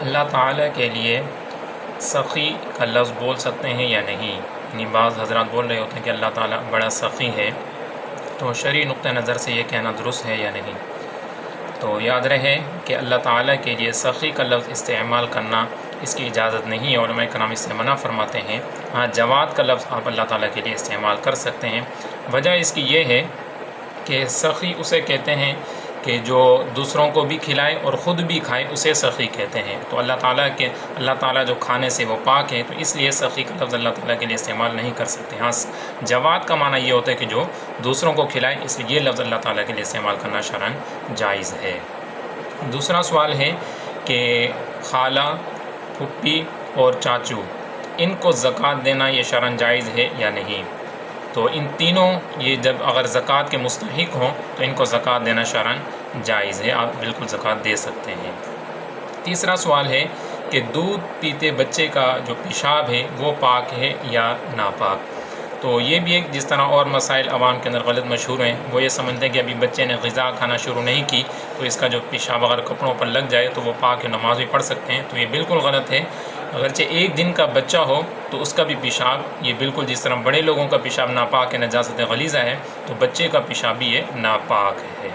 اللہ تعالیٰ کے لیے سخی کا لفظ بول سکتے ہیں یا نہیں؟ یعنی بعض حضرات بول رہے ہوتے ہیں کہ اللہ تعالیٰ بڑا سخی ہے، تو شرعی نقطہ نظر سے یہ کہنا درست ہے یا نہیں؟ تو یاد رہے کہ اللہ تعالیٰ کے لیے سخی کا لفظ استعمال کرنا اس کی اجازت نہیں ہے، علماء کرام اس سے منع فرماتے ہیں۔ ہاں، جواد کا لفظ آپ اللہ تعالیٰ کے لیے استعمال کر سکتے ہیں۔ وجہ اس کی یہ ہے کہ سخی اسے کہتے ہیں کہ جو دوسروں کو بھی کھلائے اور خود بھی کھائے، اسے سخی کہتے ہیں۔ تو اللہ تعالیٰ جو کھانے سے وہ پاک ہے، تو اس لیے سخی کا لفظ اللہ تعالیٰ کے لیے استعمال نہیں کر سکتے۔ ہاں، جواد کا معنی یہ ہوتا ہے کہ جو دوسروں کو کھلائے، اس لیے یہ لفظ اللہ تعالیٰ کے لیے استعمال کرنا شرعاً جائز ہے۔ دوسرا سوال ہے کہ خالہ، پھپھی اور چاچو، ان کو زکوٰۃ دینا یہ شرعاً جائز ہے یا نہیں؟ تو ان تینوں یہ جب اگر زکوٰۃ کے مستحق ہوں تو ان کو زکوٰۃ دینا شرعاً جائز ہے، آپ بالکل زکوٰۃ دے سکتے ہیں۔ تیسرا سوال ہے کہ دودھ پیتے بچے کا جو پیشاب ہے وہ پاک ہے یا ناپاک؟ تو یہ بھی ایک جس طرح اور مسائل عوام کے اندر غلط مشہور ہیں، وہ یہ سمجھتے ہیں کہ ابھی بچے نے غذا کھانا شروع نہیں کی تو اس کا جو پیشاب اگر کپڑوں پر لگ جائے تو وہ پاک ہے، نماز بھی پڑھ سکتے ہیں، تو یہ بالکل غلط ہے۔ اگرچہ ایک دن کا بچہ ہو تو اس کا بھی پیشاب یہ بالکل جس طرح بڑے لوگوں کا پیشاب ناپاک ہے، نجاست غلیظہ ہے، تو بچے کا پیشاب بھی یہ ناپاک ہے۔